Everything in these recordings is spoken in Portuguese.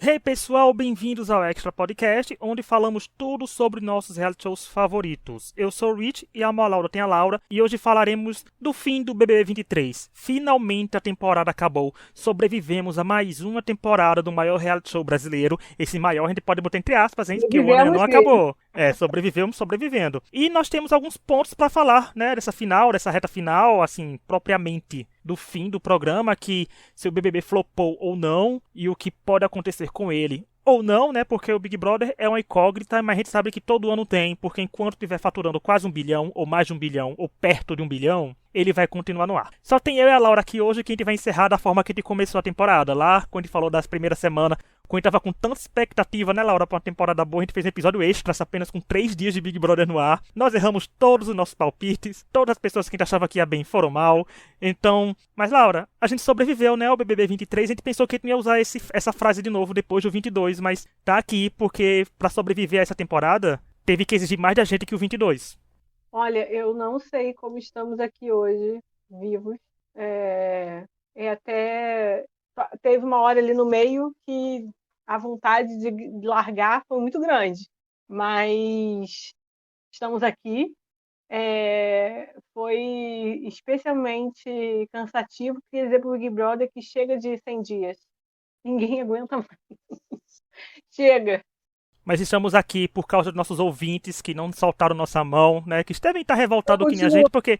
Hey pessoal, bem-vindos ao Extra Podcast, onde falamos tudo sobre nossos reality shows favoritos. Eu sou o Rich e a Laura tem a Laura, e hoje falaremos do fim do BBB 23. Finalmente a temporada acabou, sobrevivemos a mais uma temporada do maior reality show brasileiro. Esse maior a gente pode botar entre aspas, hein, porque o ano ainda não Vivemos mesmo. acabou. Sobrevivemos sobrevivendo. E nós temos alguns pontos para falar, né, dessa reta final, assim, propriamente do fim do programa, que se o BBB flopou ou não, e o que pode acontecer com ele ou não, né? Porque o Big Brother é uma incógnita, mas a gente sabe que todo ano tem, porque enquanto estiver faturando quase 1 bilhão, ou mais de 1 bilhão, ou perto de 1 bilhão, ele vai continuar no ar. Só tem eu e a Laura aqui hoje que a gente vai encerrar da forma que a gente começou a temporada. Lá, quando a gente falou das primeiras semanas, quando a gente tava com tanta expectativa, né, Laura, pra uma temporada boa, a gente fez um episódio extra, apenas com 3 dias de Big Brother no ar. Nós erramos todos os nossos palpites, todas as pessoas que a gente achava que ia bem foram mal. Então, mas Laura, a gente sobreviveu, né, ao BBB 23, a gente pensou que a gente não ia usar essa frase de novo depois do 22, mas tá aqui porque pra sobreviver a essa temporada, teve que exigir mais da gente que o 22. Olha, eu não sei como estamos aqui hoje, vivos. É, até teve uma hora ali no meio que a vontade de largar foi muito grande, mas estamos aqui. Foi especialmente cansativo, queria dizer para o Big Brother que chega de 100 dias. Ninguém aguenta mais. Chega. Mas estamos aqui por causa dos nossos ouvintes que não soltaram nossa mão, né? Que devem estar Eu revoltados que nem a continuo, gente, porque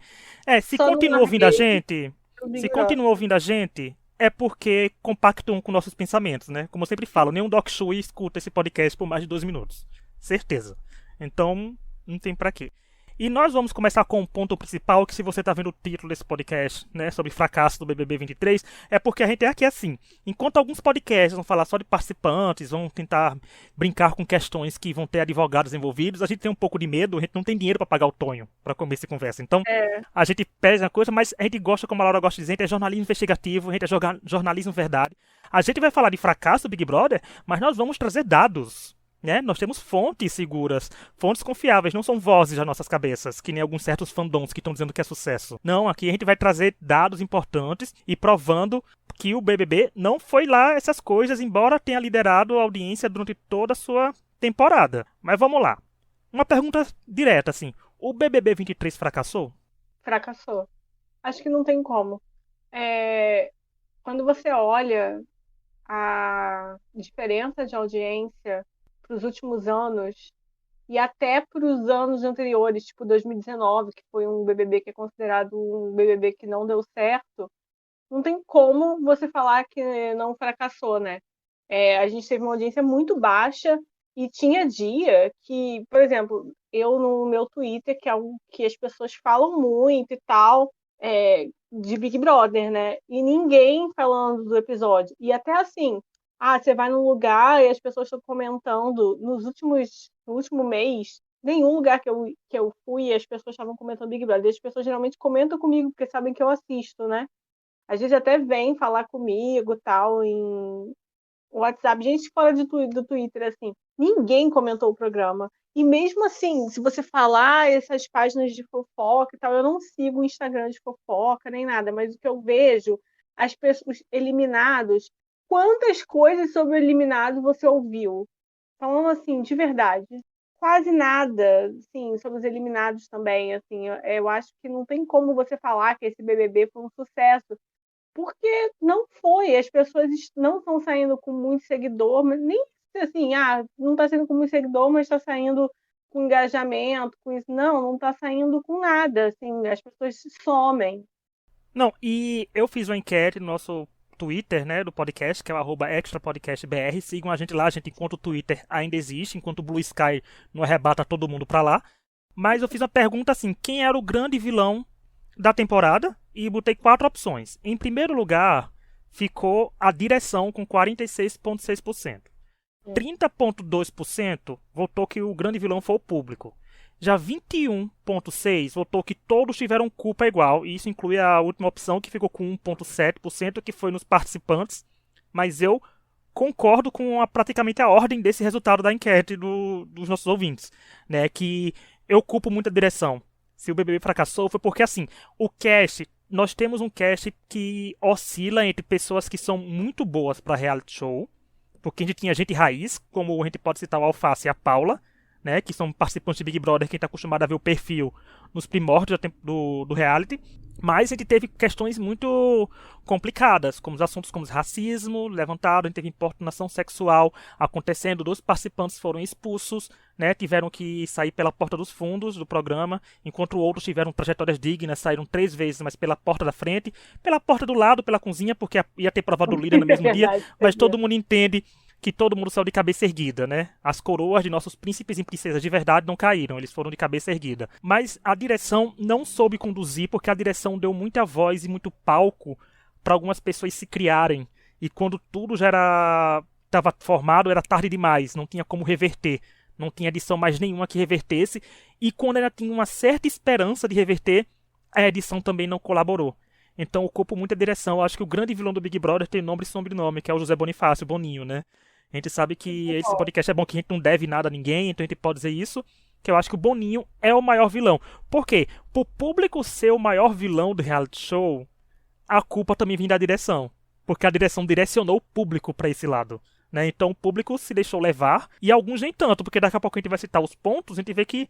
se só não continua ouvindo a larguei gente, o Big se Brother. continua ouvindo a gente, é porque compactam com nossos pensamentos, né? Como eu sempre falo, nenhum Doc Shui escuta esse podcast por mais de 2 minutos. Certeza. Então, não tem pra quê. E nós vamos começar com o ponto principal, que se você está vendo o título desse podcast, né, sobre fracasso do BBB 23, é porque a gente é aqui assim. Enquanto alguns podcasts vão falar só de participantes, vão tentar brincar com questões que vão ter advogados envolvidos, a gente tem um pouco de medo, a gente não tem dinheiro para pagar o Tonho para começar essa conversa. Então, É, a gente pesa a coisa, mas a gente gosta, como a Laura gosta de dizer, é jornalismo investigativo, a gente é jornalismo verdade. A gente vai falar de fracasso do Big Brother, mas nós vamos trazer dados, né? Nós temos fontes seguras, fontes confiáveis, não são vozes das nossas cabeças, que nem alguns certos fandoms que estão dizendo que é sucesso. Não, aqui a gente vai trazer dados importantes e provando que o BBB não foi lá essas coisas, embora tenha liderado a audiência durante toda a sua temporada. Mas vamos lá. Uma pergunta direta, assim. O BBB 23 fracassou? fracassou. Acho que não tem como. É, quando você olha a diferença de audiência para os últimos anos e até para os anos anteriores, tipo 2019, que foi um BBB que é considerado um BBB que não deu certo, não tem como você falar que não fracassou, né? A gente teve uma audiência muito baixa e tinha dia que, por exemplo, eu no meu Twitter, que é algo que as pessoas falam muito e tal, de Big Brother, né? E ninguém falando do episódio. E até assim, você vai num lugar e as pessoas estão comentando no último mês, nenhum lugar que eu fui, as pessoas estavam comentando Big Brother. E as pessoas geralmente comentam comigo, porque sabem que eu assisto, né? Às vezes até vem falar comigo, tal, em WhatsApp, gente fora do Twitter, assim, ninguém comentou o programa. E mesmo assim, se você falar essas páginas de fofoca e tal, eu não sigo o Instagram de fofoca nem nada, mas o que eu vejo, as pessoas eliminados, quantas coisas sobre o eliminado você ouviu? Falando assim, de verdade. Quase nada, sim, sobre os eliminados também, assim, eu acho que não tem como você falar que esse BBB foi um sucesso, porque não foi, as pessoas não estão saindo com muito seguidor, mas nem assim, não está saindo com muito seguidor, mas está saindo com engajamento, com isso. Não, não está saindo com nada, assim, as pessoas somem. Não, e eu fiz uma enquete no nosso Twitter, né, do podcast, que é o @extrapodcastbr. Sigam a gente lá, a gente, enquanto o Twitter ainda existe, enquanto o Blue Sky não arrebata todo mundo pra lá. Mas eu fiz uma pergunta assim: quem era o grande vilão da temporada? E botei 4 opções. Em primeiro lugar, ficou a direção com 46,6%. 30,2% votou que o grande vilão foi o público. Já 21,6% votou que todos tiveram culpa igual, e isso inclui a última opção que ficou com 1,7%, que foi nos participantes. Mas eu concordo com praticamente a ordem desse resultado da enquete dos nossos ouvintes, né? Que eu culpo muito a direção. Se o BBB fracassou foi porque assim, o cast, nós temos um cast que oscila entre pessoas que são muito boas para reality show porque a gente tinha gente raiz, como a gente pode citar o Alface e a Paula, né, que são participantes de Big Brother, quem está acostumado a ver o perfil nos primórdios do reality. Mas a gente teve questões muito complicadas, como os assuntos como racismo levantado, a gente teve importunação sexual acontecendo, 2 participantes foram expulsos, né, tiveram que sair pela porta dos fundos do programa, enquanto outros tiveram trajetórias dignas, saíram 3 vezes, mas pela porta da frente, pela porta do lado, pela cozinha, porque ia ter prova do líder no mesmo dia, mas todo mundo entende que todo mundo saiu de cabeça erguida, né? As coroas de nossos príncipes e princesas de verdade não caíram, eles foram de cabeça erguida. Mas a direção não soube conduzir, porque a direção deu muita voz e muito palco para algumas pessoas se criarem. E quando tudo já estava formado, era tarde demais, não tinha como reverter. Não tinha edição mais nenhuma que revertesse. E quando ela tinha uma certa esperança de reverter, a edição também não colaborou. Então eu culpo muito a direção. Eu acho que o grande vilão do Big Brother tem nome e sobrenome, que é o José Bonifácio, Boninho, né? A gente sabe que esse podcast é bom, que a gente não deve nada a ninguém, então a gente pode dizer isso, que eu acho que o Boninho é o maior vilão. Por quê? Por público ser o maior vilão do reality show, a culpa também vem da direção. Porque a direção direcionou o público para esse lado. Né? Então o público se deixou levar, e alguns nem tanto, porque daqui a pouco a gente vai citar os pontos, a gente vê que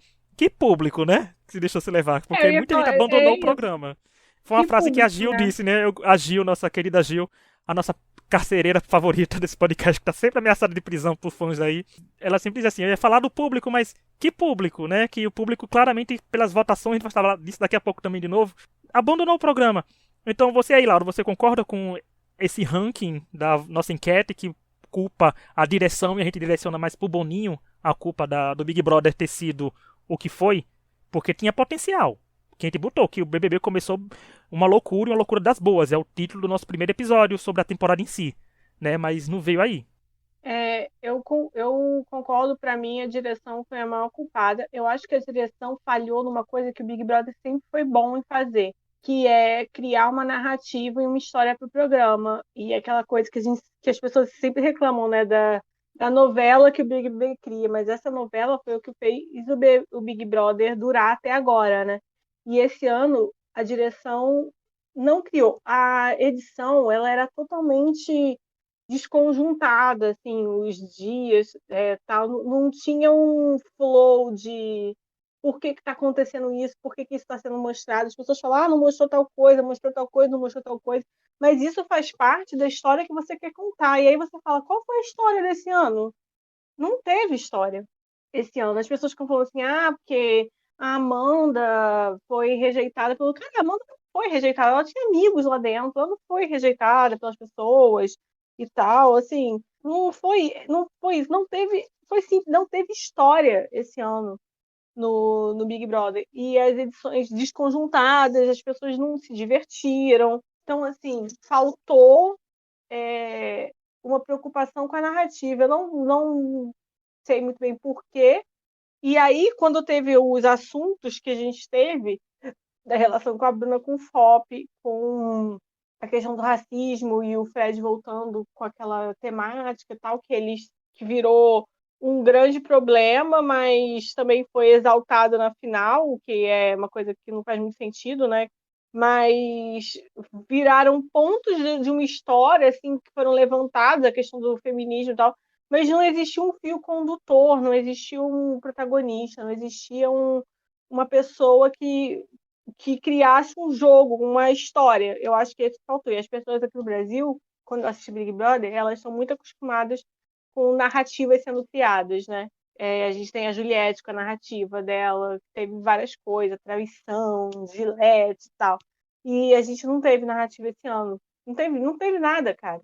público, né? Se deixou se levar. Porque muita gente abandonou o programa. Foi uma frase que a Gil disse, né? A Gil, nossa querida Gil, a nossa carcereira favorita desse podcast, que tá sempre ameaçada de prisão por fãs aí. Ela sempre diz assim, eu ia falar do público, mas que público, né? Que o público, claramente, pelas votações, a gente vai falar disso daqui a pouco também de novo, abandonou o programa. Então você aí, Lauro, você concorda com esse ranking da nossa enquete, que culpa a direção e a gente direciona mais pro Boninho a culpa do Big Brother ter sido o que foi? Porque tinha potencial. Que a gente botou, que o BBB começou uma loucura das boas. É o título do nosso primeiro episódio sobre a temporada em si, né? Mas não veio aí. Eu concordo, para mim a direção foi a maior culpada. Eu acho que a direção falhou numa coisa que o Big Brother sempre foi bom em fazer, que é criar uma narrativa e uma história para o programa. E aquela coisa que as pessoas sempre reclamam, né, da novela que o Big Brother cria, mas essa novela foi o que fez o Big Brother durar até agora, né? E esse ano a direção não criou. A edição, ela era totalmente desconjuntada, assim, os dias, tal, não tinha um flow de por que está acontecendo isso, por que isso está sendo mostrado. As pessoas falam, não mostrou tal coisa, mostrou tal coisa, não mostrou tal coisa. Mas isso faz parte da história que você quer contar. E aí você fala, qual foi a história desse ano? Não teve história esse ano. As pessoas ficam falando assim, porque a Amanda foi rejeitada pelo... Cara, a Amanda não foi rejeitada, ela tinha amigos lá dentro, ela não foi rejeitada pelas pessoas e tal, assim, não foi isso, não teve história esse ano no Big Brother. E as edições desconjuntadas, as pessoas não se divertiram. Então, assim, faltou uma preocupação com a narrativa. Eu não sei muito bem por quê. E aí, quando teve os assuntos que a gente teve, da relação com a Bruna com o FOP, com a questão do racismo e o Fred voltando com aquela temática e tal, que virou um grande problema, mas também foi exaltado na final, o que é uma coisa que não faz muito sentido, né? Mas viraram pontos de uma história assim, que foram levantados, a questão do feminismo e tal, mas não existia um fio condutor, não existia um protagonista, não existia uma pessoa que criasse um jogo, uma história. Eu acho que esse faltou. E as pessoas aqui no Brasil, quando assistem Big Brother, elas estão muito acostumadas com narrativas sendo criadas, né? A gente tem a Juliette com a narrativa dela, teve várias coisas, traição, Gillette e tal. E a gente não teve narrativa esse ano. Não teve nada, cara.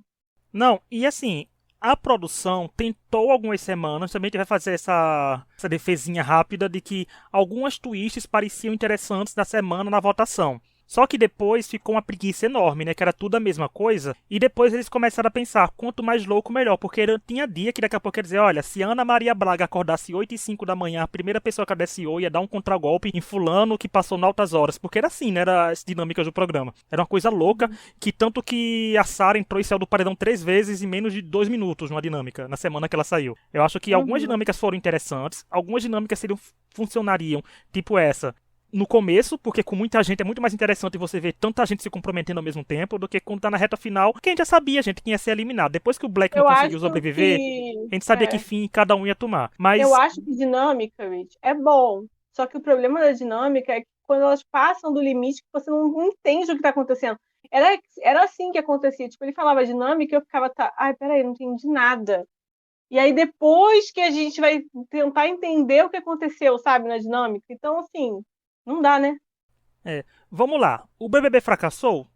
Não, e assim, a produção tentou algumas semanas, também a gente vai fazer essa defesinha rápida de que algumas twists pareciam interessantes na semana na votação. Só que depois ficou uma preguiça enorme, né? Que era tudo a mesma coisa. E depois eles começaram a pensar, quanto mais louco, melhor. Porque tinha dia que daqui a pouco ia dizer, olha, se Ana Maria Braga acordasse 8h05 da manhã, a primeira pessoa que anunciou ia dar um contragolpe em fulano que passou em altas horas. Porque era assim, né? Era as dinâmicas do programa. Era uma coisa louca, que tanto que a Sarah entrou e saiu do paredão 3 vezes em menos de 2 minutos numa dinâmica, na semana que ela saiu. Eu acho que algumas dinâmicas foram interessantes, algumas dinâmicas funcionariam, tipo essa. no começo, porque com muita gente é muito mais interessante você ver tanta gente se comprometendo ao mesmo tempo do que quando tá na reta final, que a gente já sabia, gente, quem ia ser eliminado. Depois que o Black não Eu conseguiu acho sobreviver, que. a gente sabia que fim cada um ia tomar. Eu Mas, acho que dinâmica, Rich, é bom. Só que o problema da dinâmica é que quando elas passam do limite, que você não entende o que está acontecendo. Era assim que acontecia. Tipo, ele falava dinâmica e eu ficava, tá, ai, peraí, não entendi nada. E aí depois que a gente vai tentar entender o que aconteceu, sabe, na dinâmica. Então, assim, não dá, né? vamos lá. O BBB fracassou?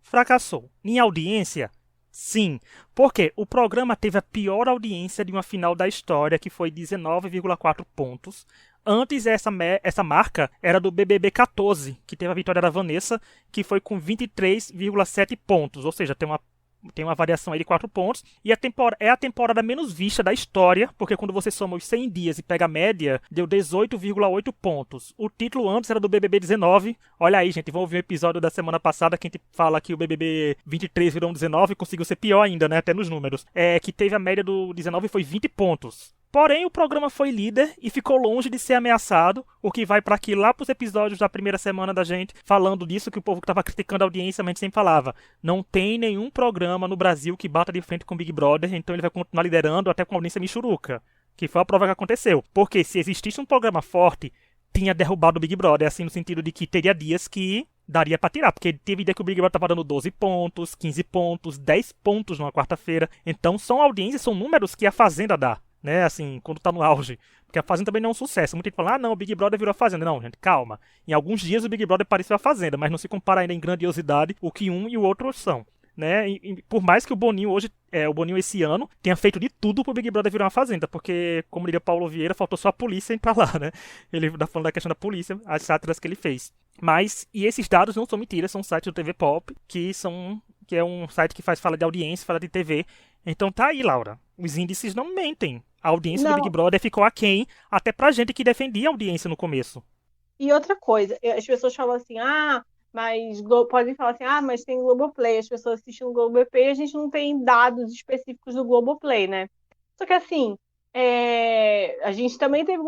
Fracassou. Em audiência? Sim. Porque o programa teve a pior audiência de uma final da história, que foi 19,4 pontos. Antes, essa marca era do BBB 14, que teve a vitória da Vanessa, que foi com 23,7 pontos. Ou seja, tem uma variação aí de 4 pontos. E é a temporada menos vista da história, porque quando você soma os 100 dias e pega a média, deu 18,8 pontos. O título antes era do BBB 19. Olha aí, gente, vamos ouvir o episódio da semana passada que a gente fala que o BBB 23 virou um 19 e conseguiu ser pior ainda, né? Até nos números. Que teve a média do 19 foi 20 pontos. Porém, o programa foi líder e ficou longe de ser ameaçado, o que vai para aqui lá pros episódios da primeira semana da gente, falando disso que o povo que estava criticando a audiência, mas a gente sempre falava, não tem nenhum programa no Brasil que bata de frente com o Big Brother, então ele vai continuar liderando até com a audiência michuruca, que foi a prova que aconteceu. Porque se existisse um programa forte, tinha derrubado o Big Brother, assim, no sentido de que teria dias que daria pra tirar, porque teve dia que o Big Brother tava dando 12 pontos, 15 pontos, 10 pontos numa quarta-feira, então são audiências, são números que a Fazenda dá, né, assim, quando tá no auge. Porque a Fazenda também não é um sucesso. Muita gente fala, não, o Big Brother virou a Fazenda. Não, gente, calma. Em alguns dias o Big Brother pareceu a Fazenda, mas não se compara ainda em grandiosidade o que um e o outro são. Né? E por mais que o Boninho o Boninho esse ano tenha feito de tudo pro Big Brother virar uma fazenda, porque, como diria Paulo Vieira, faltou só a polícia entrar lá, né? Ele tá falando da questão da polícia, as sátiras que ele fez. Mas, e esses dados não são mentiras, são sites do TV Pop, que é um site que fala de audiência, fala de TV. Então tá aí, Laura. Os índices não mentem. A audiência do Big Brother ficou aquém, até pra gente que defendia a audiência no começo. E outra coisa, as pessoas falam assim, podem falar assim, mas tem Globoplay, as pessoas assistem no Globoplay, a gente não tem dados específicos do Globoplay, né? Só que assim, a gente também teve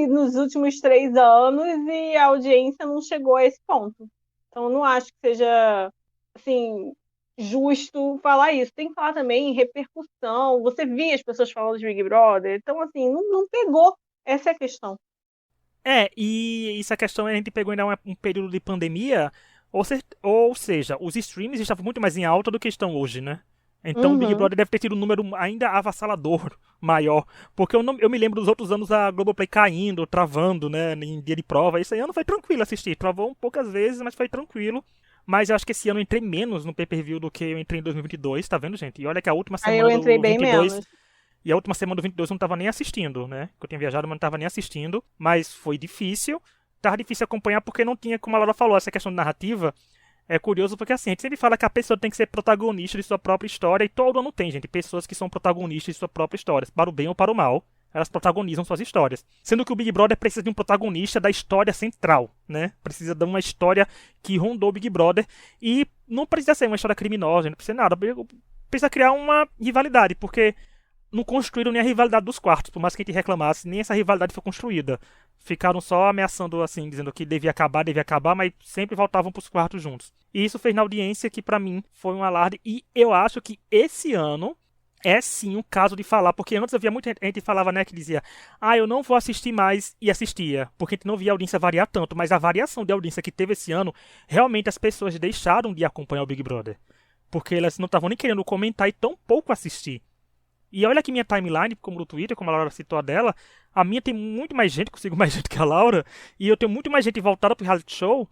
nos últimos 3 anos e a audiência não chegou a esse ponto. Então eu não acho que seja, assim, justo falar isso. Tem que falar também em repercussão. Você via as pessoas falando de Big Brother, então assim, não pegou. Essa é a questão. E essa questão a gente pegou ainda um período de pandemia, ou seja, os streams estavam muito mais em alta do que estão hoje, né? Então o Big Brother deve ter tido um número ainda avassalador maior. Porque eu me lembro dos outros anos a Globoplay caindo, travando, né? Em dia de prova. Esse ano foi tranquilo assistir. Travou poucas vezes, mas foi tranquilo. Mas eu acho que esse ano eu entrei menos no pay-per-view do que eu entrei em 2022, tá vendo, gente? E olha que a última semana eu entrei do bem 22... menos. E a última semana do 22 eu não tava nem assistindo, né? Eu tinha viajado, mas não tava nem assistindo. Mas foi difícil. Tava difícil acompanhar porque não tinha, como a Laura falou, essa questão de narrativa. É curioso porque assim, a gente sempre fala que a pessoa tem que ser protagonista de sua própria história. E todo ano tem, gente. Pessoas que são protagonistas de sua própria história. Para o bem ou para o mal. Elas protagonizam suas histórias. Sendo que o Big Brother precisa de um protagonista da história central, né? Precisa de uma história que rondou o Big Brother. E não precisa ser uma história criminosa, não precisa nada. Precisa criar uma rivalidade, porque não construíram nem a rivalidade dos quartos, por mais que a gente reclamasse, nem essa rivalidade foi construída. Ficaram só ameaçando, assim, dizendo que devia acabar, mas sempre voltavam pros quartos juntos. E isso fez na audiência que, pra mim, foi um alarde. E eu acho que esse ano é sim um caso de falar, porque antes eu via muita gente falava, né, que dizia, eu não vou assistir mais, e assistia, porque a gente não via a audiência variar tanto, mas a variação de audiência que teve esse ano, realmente as pessoas deixaram de acompanhar o Big Brother. Porque elas não estavam nem querendo comentar e tão pouco assistir. E olha que minha timeline, como no Twitter, como a Laura citou a dela, a minha tem muito mais gente, consigo mais gente que a Laura, e eu tenho muito mais gente voltada pro reality show,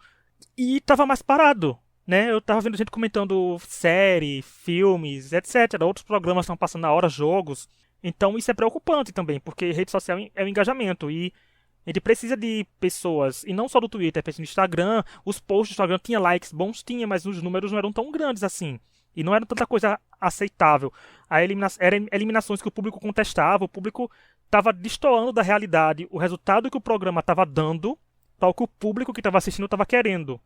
e tava mais parado, né? Eu tava vendo gente comentando série, filmes, etc. Outros programas estão passando na hora, jogos. Então isso é preocupante também, porque rede social é o engajamento, e a gente precisa de pessoas, e não só do Twitter, precisa do Instagram, os posts do Instagram tinha likes bons, tinha, mas os números não eram tão grandes assim. E não era tanta coisa aceitável. Eram eliminações que o público contestava, o público estava destoando da realidade, o resultado que o programa estava dando para o que o público que estava assistindo estava querendo.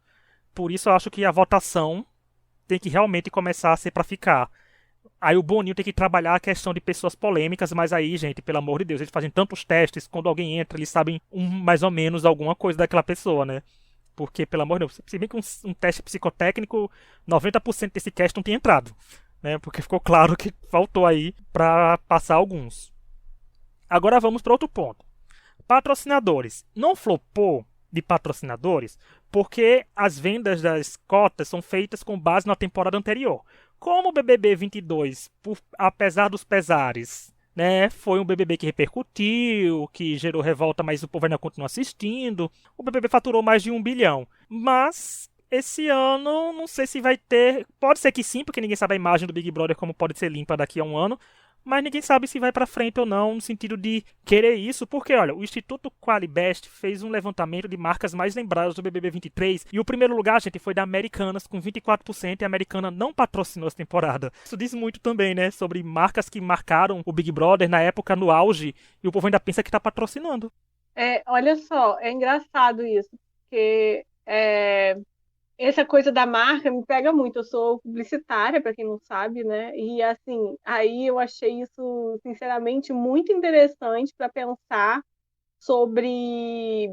Por isso eu acho que a votação tem que realmente começar a ser para ficar. Aí o Boninho tem que trabalhar a questão de pessoas polêmicas, mas aí, gente, pelo amor de Deus, eles fazem tantos testes, quando alguém entra, eles sabem mais ou menos alguma coisa daquela pessoa, né? Porque, pelo amor de Deus, se bem que um teste psicotécnico, 90% desse cast não tinha entrado, né? Porque ficou claro que faltou aí para passar alguns. Agora vamos para outro ponto. Patrocinadores. Não flopou de patrocinadores porque as vendas das cotas são feitas com base na temporada anterior. Como o BBB 22, apesar dos pesares, né, foi um BBB que repercutiu, que gerou revolta, mas o povo ainda continua assistindo. O BBB faturou mais de 1 bilhão. Mas esse ano, não sei se vai ter. Pode ser que sim, porque ninguém sabe a imagem do Big Brother como pode ser limpa daqui a um ano. Mas ninguém sabe se vai pra frente ou não, no sentido de querer isso, porque, olha, o Instituto Qualibest fez um levantamento de marcas mais lembradas do BBB 23, e o primeiro lugar, gente, foi da Americanas, com 24%, e a Americana não patrocinou essa temporada. Isso diz muito também, né, sobre marcas que marcaram o Big Brother na época, no auge, e o povo ainda pensa que tá patrocinando. Olha só, é engraçado isso, porque essa coisa da marca me pega muito. Eu sou publicitária, para quem não sabe, né? E assim, aí eu achei isso, sinceramente, muito interessante para pensar sobre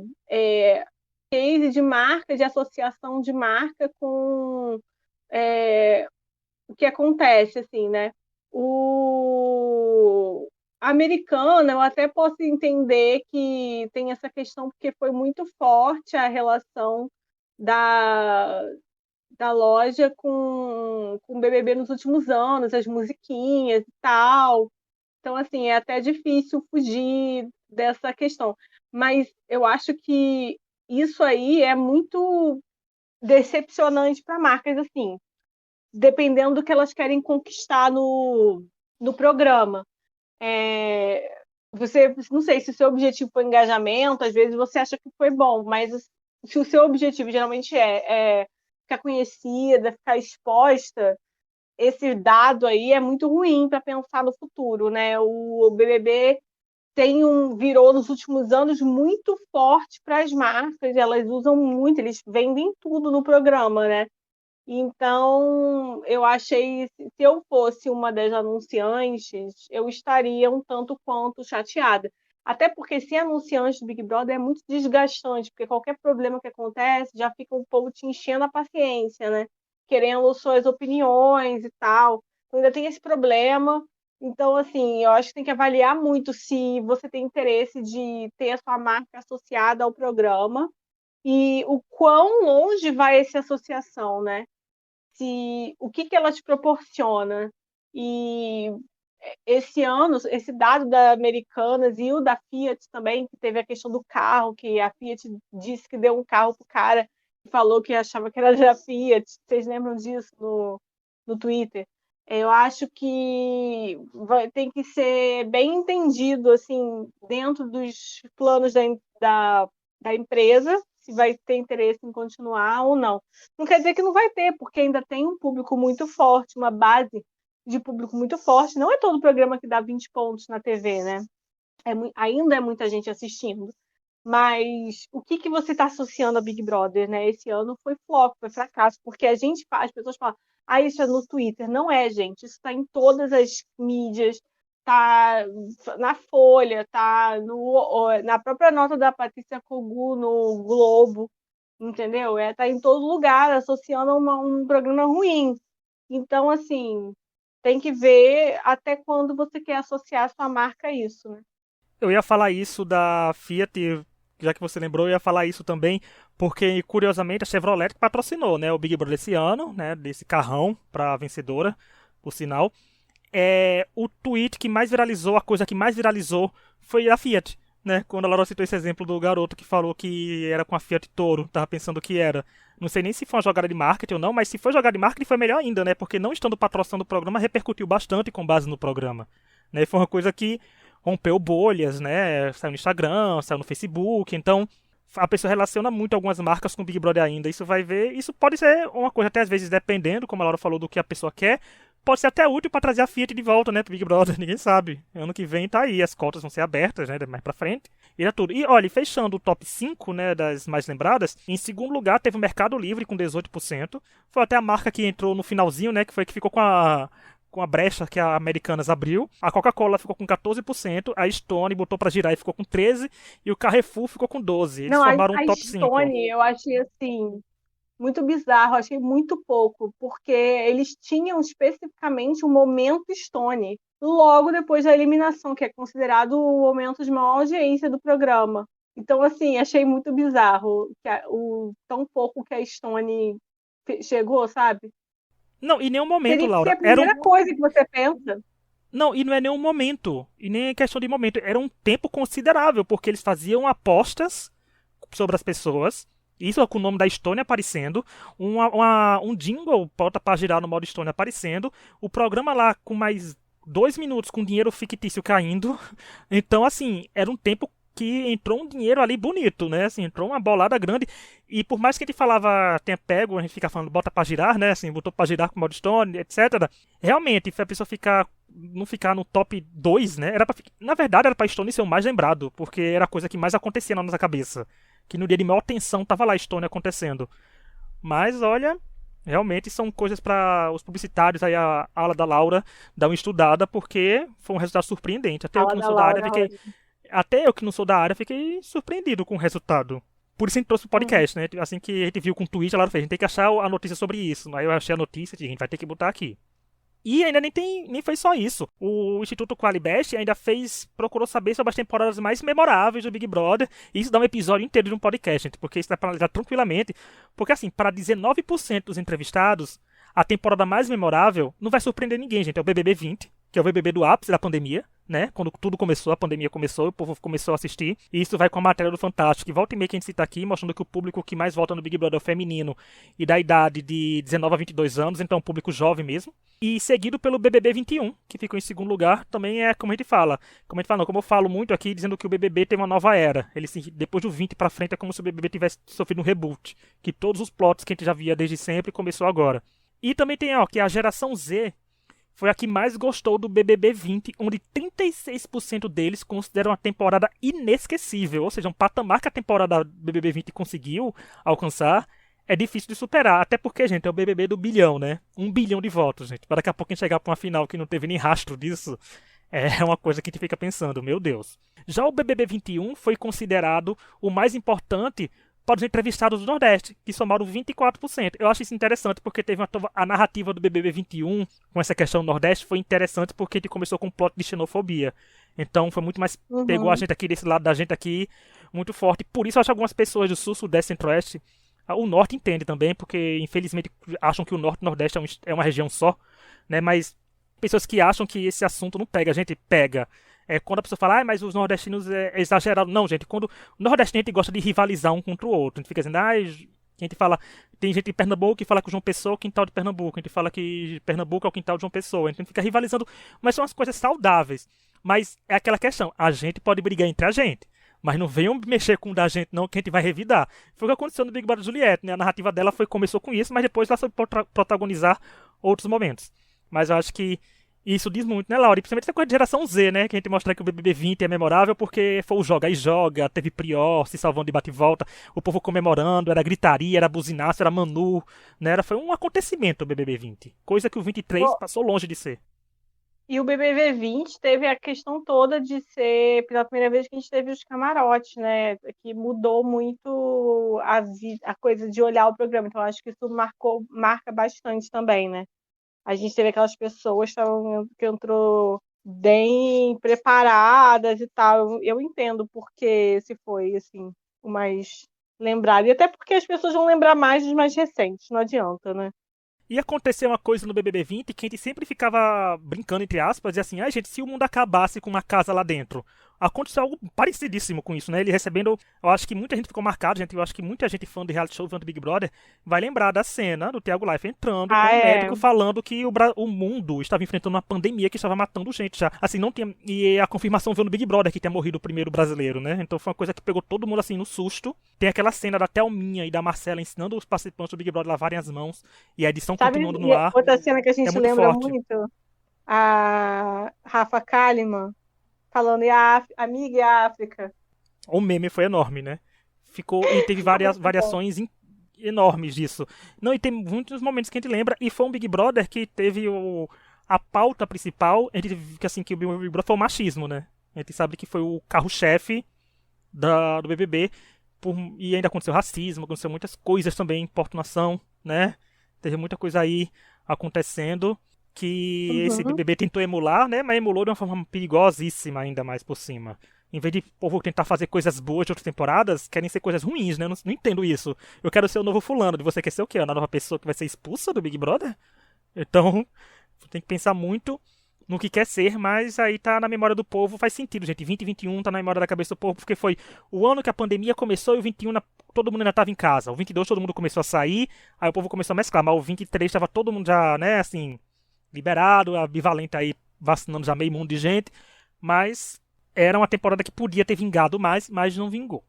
case de marca, de associação de marca com o que acontece, assim, né? O Americana, eu até posso entender que tem essa questão, porque foi muito forte a relação da, da loja com o BBB nos últimos anos, as musiquinhas e tal. Então, assim, é até difícil fugir dessa questão. Mas eu acho que isso aí é muito decepcionante para marcas, assim, dependendo do que elas querem conquistar no programa. Você, não sei se o seu objetivo foi engajamento, às vezes você acha que foi bom, mas se o seu objetivo geralmente é ficar conhecida, ficar exposta, esse dado aí é muito ruim para pensar no futuro, né? O BBB virou nos últimos anos muito forte para as marcas, elas usam muito, eles vendem tudo no programa, né? Então, eu achei, se eu fosse uma das anunciantes, eu estaria um tanto quanto chateada. Até porque ser anunciante do Big Brother é muito desgastante, porque qualquer problema que acontece, já fica o povo te enchendo a paciência, né? Querendo suas opiniões e tal. Então, ainda tem esse problema. Então, assim, eu acho que tem que avaliar muito se você tem interesse de ter a sua marca associada ao programa e o quão longe vai essa associação, né? O que ela te proporciona. E esse ano, esse dado da Americanas e o da Fiat também, que teve a questão do carro, que a Fiat disse que deu um carro pro cara e falou que achava que era da Fiat. Vocês lembram disso no Twitter? Eu acho que tem que ser bem entendido, assim, dentro dos planos da empresa, se vai ter interesse em continuar ou não. Não quer dizer que não vai ter, porque ainda tem um público muito forte, uma base de público muito forte. Não é todo programa que dá 20 pontos na TV, né? Ainda é muita gente assistindo. Mas o que você está associando a Big Brother, né? Esse ano foi flop, foi fracasso, porque as pessoas falam, isso é no Twitter. Não é, gente. Isso está em todas as mídias, tá na Folha, tá na própria nota da Patrícia Kogu no Globo, entendeu? Tá em todo lugar, associando a um programa ruim. Então, assim, tem que ver até quando você quer associar a sua marca a isso, né? Eu ia falar isso da Fiat, já que você lembrou, eu ia falar isso também, porque curiosamente a Chevrolet patrocinou, né, o Big Brother esse ano, né, desse carrão para vencedora, por sinal. O tweet que mais viralizou, a coisa que mais viralizou foi a Fiat, né? Quando a Laura citou esse exemplo do garoto que falou que era com a Fiat Toro, tava pensando que era. Não sei nem se foi uma jogada de marketing ou não, mas se foi jogada de marketing foi melhor ainda, né? Porque não estando patrocinando o programa, repercutiu bastante com base no programa. Né? Foi uma coisa que rompeu bolhas, né? Saiu no Instagram, saiu no Facebook, então a pessoa relaciona muito algumas marcas com o Big Brother ainda. Isso vai ver, isso pode ser uma coisa até às vezes dependendo, como a Laura falou, do que a pessoa quer, pode ser até útil para trazer a Fiat de volta, né, pro Big Brother, ninguém sabe. Ano que vem tá aí, as cotas vão ser abertas, né, mais pra frente. E é tudo. E olha, fechando o top 5, né, das mais lembradas, em segundo lugar teve o Mercado Livre com 18%. Foi até a marca que entrou no finalzinho, né, que foi que ficou com a brecha que a Americanas abriu. A Coca-Cola ficou com 14%, a Stone botou pra girar e ficou com 13%, e o Carrefour ficou com 12%. Eles Não, formaram um a top 5. Stone eu achei assim muito bizarro, achei muito pouco, porque eles tinham especificamente um momento Stone logo depois da eliminação, que é considerado o momento de maior audiência do programa. Então, assim, achei muito bizarro o tão pouco que a Stone chegou, sabe? Não, em nenhum momento, Teria que ser Laura. a primeira coisa que você pensa. Não, e não é nenhum momento. E nem é questão de momento. Era um tempo considerável, porque eles faziam apostas sobre as pessoas. Isso com o nome da Estônia aparecendo. Um jingle, porta para girar no modo Estônia aparecendo. O programa lá com mais 2 minutos com dinheiro fictício caindo. Então, assim, era um tempo que entrou um dinheiro ali bonito, né? Assim, entrou uma bolada grande. E por mais que a gente falava, tenha pego, a gente fica falando bota pra girar, né? Assim, botou pra girar com o modo Stone, etc. Realmente, a pessoa não ficar no top 2, né? Na verdade, era pra Stone ser o mais lembrado, porque era a coisa que mais acontecia na nossa cabeça. Que no dia de maior tensão tava lá Stone acontecendo. Mas, olha, realmente são coisas para os publicitários, aí a ala da Laura dar uma estudada, porque foi um resultado surpreendente. Fala da Laura, Até eu que não sou da área, fiquei surpreendido com o resultado. Por isso a gente trouxe o podcast, né? Assim que a gente viu com o tweet, a Laura fez, a gente tem que achar a notícia sobre isso. Aí eu achei a notícia e a gente vai ter que botar aqui. E ainda nem foi só isso. O Instituto Qualibest ainda procurou saber sobre as temporadas mais memoráveis do Big Brother. E isso dá um episódio inteiro de um podcast, gente, porque isso dá pra analisar tranquilamente. Porque assim, para 19% dos entrevistados, a temporada mais memorável não vai surpreender ninguém, gente. É o BBB 20, que é o BBB do ápice da pandemia, né? Quando tudo começou, a pandemia começou, o povo começou a assistir. E isso vai com a matéria do Fantástico, que volta e meia que a gente cita aqui, mostrando que o público que mais vota no Big Brother é o feminino e da idade de 19 a 22 anos, então é um público jovem mesmo. E seguido pelo BBB 21, que ficou em segundo lugar, também é como a gente fala. Como eu falo muito aqui, dizendo que o BBB tem uma nova era. Depois do 20 pra frente é como se o BBB tivesse sofrido um reboot. Que todos os plots que a gente já via desde sempre começou agora. E também tem, que a geração Z foi a que mais gostou do BBB 20, onde 36% deles consideram a temporada inesquecível. Ou seja, um patamar que a temporada BBB 20 conseguiu alcançar é difícil de superar. Até porque, gente, é o BBB do bilhão, né? 1 bilhão de votos, gente. Para daqui a pouco a gente chegar para uma final que não teve nem rastro disso, é uma coisa que a gente fica pensando, meu Deus. Já o BBB 21 foi considerado o mais importante para os entrevistados do Nordeste, que somaram 24%. Eu acho isso interessante, porque teve a narrativa do BBB 21 com essa questão do Nordeste foi interessante, porque ele começou com um plot de xenofobia. Então foi muito mais... Pegou a gente aqui, desse lado da gente aqui, muito forte. Por isso eu acho que algumas pessoas do Sul, Sudeste, Centro-Oeste, o Norte entende também, porque infelizmente acham que o Norte e o Nordeste é uma região só, né? Mas pessoas que acham que esse assunto não pega, a gente pega. Quando a pessoa fala, mas os nordestinos é exagerado. Não, gente, quando o nordestino a gente gosta de rivalizar um contra o outro. A gente fica dizendo, a gente fala, tem gente de Pernambuco que fala que o João Pessoa é o quintal de Pernambuco. A gente fala que Pernambuco é o quintal de João Pessoa. A gente fica rivalizando, mas são as coisas saudáveis. Mas é aquela questão, a gente pode brigar entre a gente. Mas não venham mexer com o da gente, não, que a gente vai revidar. Foi o que aconteceu no Big Brother Juliette, né? A narrativa dela começou com isso, mas depois ela soube protagonizar outros momentos. Mas eu acho que isso diz muito, né, Laura? E principalmente essa coisa de geração Z, né? Que a gente mostra que o BBB 20 é memorável porque foi o Joga e Joga, teve Prior se salvando de bate e volta, o povo comemorando, era gritaria, era buzinaço, era Manu, né? Foi um acontecimento o BBB 20. Coisa que o 23 passou longe de ser. E o BBB 20 teve a questão toda de ser, pela primeira vez que a gente teve os camarotes, né? Que mudou muito a coisa de olhar o programa. Então, acho que isso marca bastante também, né? A gente teve aquelas pessoas que entrou bem preparadas e tal. Eu entendo porque se foi assim o mais lembrado. E até porque as pessoas vão lembrar mais dos mais recentes, não adianta, né? E aconteceu uma coisa no BBB 20 que a gente sempre ficava brincando, entre aspas, e assim, gente, se o mundo acabasse com uma casa lá dentro. Aconteceu algo parecidíssimo com isso, né? Ele recebendo. Eu acho que muita gente ficou marcada, gente. Eu acho que muita gente fã de reality show, fã do Big Brother, vai lembrar da cena do Thiago Life entrando com o médico falando que o mundo estava enfrentando uma pandemia que estava matando gente já. Assim, não tinha. E a confirmação veio no Big Brother que tinha morrido o primeiro brasileiro, né? Então foi uma coisa que pegou todo mundo assim no susto. Tem aquela cena da Thelminha e da Marcela ensinando os participantes do Big Brother a lavarem as mãos e a edição continuando no ar. Outra cena que a gente lembra forte. muito, a Rafa Kalimann falando amiga e a África. O meme foi enorme, né? E teve variações enormes disso. Não, e tem muitos momentos que a gente lembra. E foi um Big Brother que teve a pauta principal, a gente vê que, assim, que o Big Brother foi o machismo, né? A gente sabe que foi o carro-chefe do BBB, e ainda aconteceu racismo, aconteceu muitas coisas também, importunação, né? Teve muita coisa aí acontecendo que esse Uhum. BBB tentou emular, né? Mas emulou de uma forma perigosíssima ainda mais por cima. Em vez de o povo tentar fazer coisas boas de outras temporadas, querem ser coisas ruins, né? Eu não entendo isso. Eu quero ser o novo fulano. De você quer ser o quê? A nova pessoa que vai ser expulsa do Big Brother? Então, tem que pensar muito no que quer ser, mas aí tá na memória do povo, faz sentido, gente. 2021 tá na memória da cabeça do povo, porque foi o ano que a pandemia começou e o 21 todo mundo ainda tava em casa. O 22 todo mundo começou a sair, aí o povo começou a mesclar, mas o 23 tava todo mundo já, né, assim, liberado, ambivalente aí, vacinando já meio mundo de gente, mas era uma temporada que podia ter vingado mais, mas não vingou.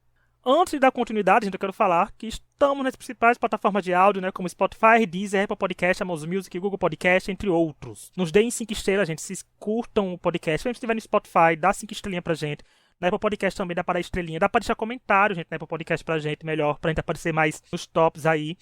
Antes de dar continuidade, gente, eu quero falar que estamos nas principais plataformas de áudio, né, como Spotify, Deezer, Apple Podcast, Amazon Music, Google Podcast, entre outros. Nos deem 5 estrelas, gente, se curtam o podcast. Se a gente estiver no Spotify, dá 5 estrelinhas pra gente. Na Apple Podcast também dá para dar estrelinha. Dá pra deixar comentário, gente, na Apple Podcast pra gente, melhor, pra gente aparecer mais nos tops aí.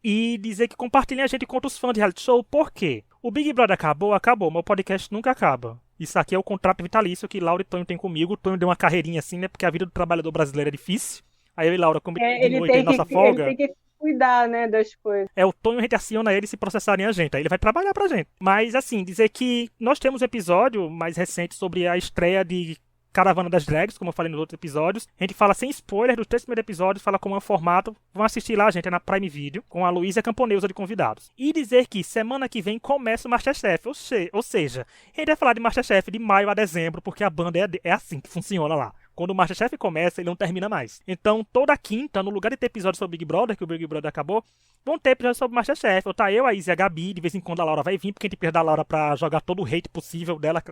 E dizer que compartilhem a gente com outros fãs de reality show. Por quê? O Big Brother acabou, mas o podcast nunca acaba. Isso aqui é o contrato vitalício que Laura e Tonho têm comigo. O Tonho deu uma carreirinha assim, né? Porque a vida do trabalhador brasileiro é difícil. Aí eu e Laura, como de Ele noite aí, tem nossa ele folga, tem que cuidar, né, das coisas. o Tonho, a gente aciona ele se processarem a gente. Aí ele vai trabalhar pra gente. Mas assim, dizer que nós temos um episódio mais recente sobre a estreia de Caravana das Drags, como eu falei nos outros episódios. A gente fala sem spoiler dos 3 primeiros episódios, fala como é o formato. Vão assistir lá, gente, é na Prime Video, com a Luísa Camponeusa de convidados. E dizer que semana que vem começa o Masterchef, ou seja, a gente vai falar de Masterchef de maio a dezembro, porque a banda é assim que funciona lá. Quando o Masterchef começa, ele não termina mais. Então, toda quinta, no lugar de ter episódio sobre Big Brother, que o Big Brother acabou, vão ter episódios sobre Masterchef. Ou tá eu, a Izzy e a Gabi, de vez em quando a Laura vai vir, porque a gente precisa da Laura pra jogar todo o hate possível dela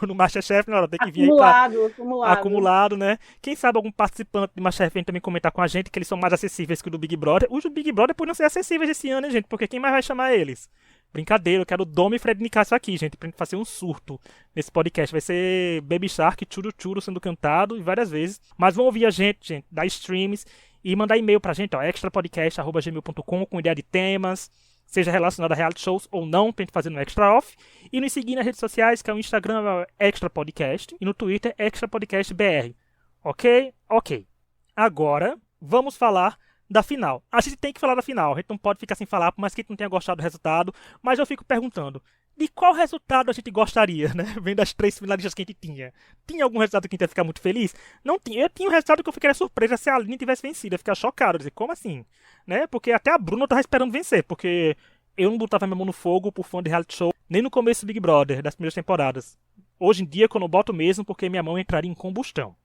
no Masterchef, né? Ela tem que vir aí pra Acumulado. acumulado, né? Quem sabe algum participante de Masterchef vem também comentar com a gente que eles são mais acessíveis que o do Big Brother. Os do Big Brother podem ser acessíveis esse ano, hein, gente? Porque quem mais vai chamar eles? Brincadeira, eu quero o Dom e Fred Nicásio aqui, gente, pra gente fazer um surto nesse podcast. Vai ser Baby Shark, Churu Churu sendo cantado e várias vezes. Mas vão ouvir a gente, dar streams e mandar e-mail pra gente, ó, extrapodcast.gmail.com com ideia de temas, seja relacionado a reality shows ou não, pra gente fazer no Extra Off. E nos seguir nas redes sociais, que é o Instagram é Extra Podcast e no Twitter Extra Podcast BR. Ok? Ok. Agora, vamos falar da final. A gente tem que falar da final, a gente não pode ficar sem falar, por mais que a gente não tenha gostado do resultado, mas eu fico perguntando, de qual resultado a gente gostaria, né? Vendo as 3 finalistas que a gente tinha. Tinha algum resultado que a gente ia ficar muito feliz? Não tinha. Eu tinha um resultado que eu ficaria surpresa se a Aline tivesse vencido. Eu ia ficar chocado, dizer, como assim? Né? Porque até a Bruna eu tava esperando vencer, porque eu não botava minha mão no fogo por fã de reality show, nem no começo do Big Brother, das primeiras temporadas. Hoje em dia, quando eu boto mesmo, porque minha mão entraria em combustão.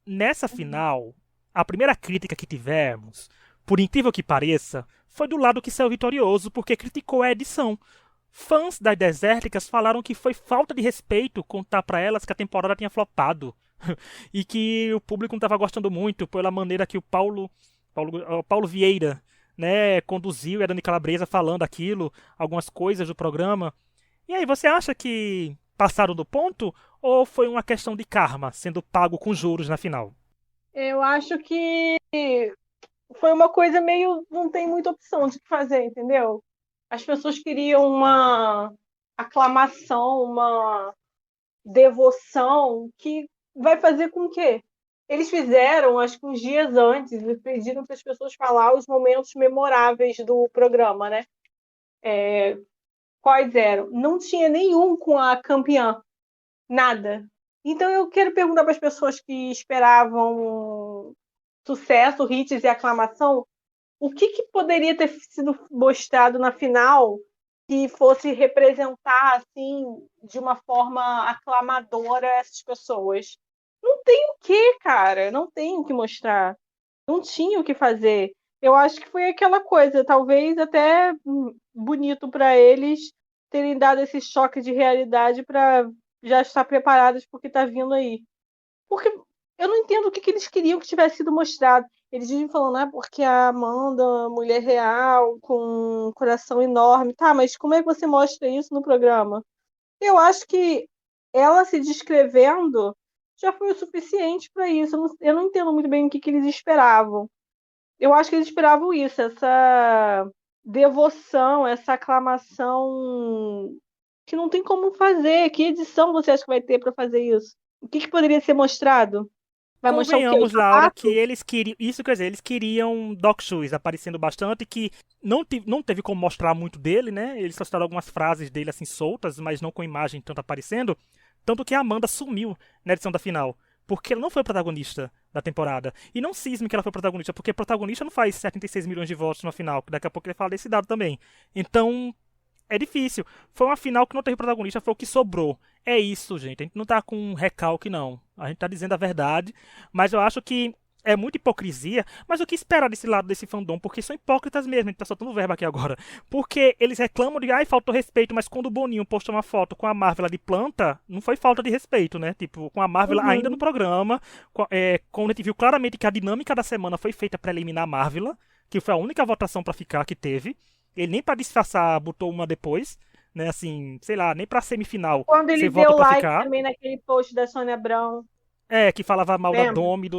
Nessa final, a primeira crítica que tivemos, por incrível que pareça, foi do lado que saiu vitorioso, porque criticou a edição. Fãs das Desérticas falaram que foi falta de respeito contar pra elas que a temporada tinha flopado. E que o público não estava gostando muito pela maneira que o Paulo Vieira, né, conduziu, e a Dani Calabresa falando aquilo, algumas coisas do programa. E aí, você acha que passaram do ponto ou foi uma questão de karma sendo pago com juros na final? Eu acho que foi uma coisa meio. Não tem muita opção de fazer, entendeu? As pessoas queriam uma aclamação, uma devoção que vai fazer com que eles fizeram, acho que uns dias antes, e pediram para as pessoas falar os momentos memoráveis do programa, né? Quais eram? Não tinha nenhum com a campeã, nada. Então eu quero perguntar para as pessoas que esperavam sucesso, hits e aclamação, o que poderia ter sido mostrado na final que fosse representar assim de uma forma aclamadora essas pessoas? Não tem o que, cara, não tem o que mostrar, não tinha o que fazer. Eu acho que foi aquela coisa, talvez até bonito para eles terem dado esse choque de realidade para já estar preparados porque está vindo aí. Porque eu não entendo o que eles queriam que tivesse sido mostrado. Eles vivem falando, porque a Amanda, mulher real, com um coração enorme. Tá, mas como é que você mostra isso no programa? Eu acho que ela se descrevendo já foi o suficiente para isso. Eu não entendo muito bem o que eles esperavam. Eu acho que eles esperavam isso, essa devoção, essa aclamação que não tem como fazer. Que edição você acha que vai ter pra fazer isso? O que poderia ser mostrado? Vai mostrar o quê? O Convenhamos, Laura, que sapato? eles queriam. Isso quer dizer, eles queriam Doc Shoes aparecendo bastante, que não teve como mostrar muito dele, né? Eles mostraram algumas frases dele assim soltas, mas não com imagem tanto aparecendo. Tanto que a Amanda sumiu na edição da final. Porque ela não foi protagonista da temporada. E não cisme que ela foi protagonista, porque protagonista não faz 76 milhões de votos no final. Daqui a pouco ele fala desse dado também. Então, é difícil. Foi uma final que não teve protagonista, foi o que sobrou. É isso, gente. A gente não tá com um recalque, não. A gente tá dizendo a verdade, mas eu acho que é muita hipocrisia. Mas o que esperar desse lado desse fandom? Porque são hipócritas mesmo. A gente tá soltando verbo aqui agora. Porque eles reclamam de, ai, faltou respeito, mas quando o Boninho postou uma foto com a Marvel de planta, não foi falta de respeito, né? Tipo, com a Marvel ainda no Uhum. programa, quando a gente viu claramente que a dinâmica da semana foi feita pra eliminar a Marvel, que foi a única votação pra ficar que teve. Ele nem pra disfarçar botou uma depois, né? Assim, sei lá, nem pra semifinal Quando você ele vota deu pra like ficar. também naquele post da Sônia Abrão, Que falava mal da lembra? Domi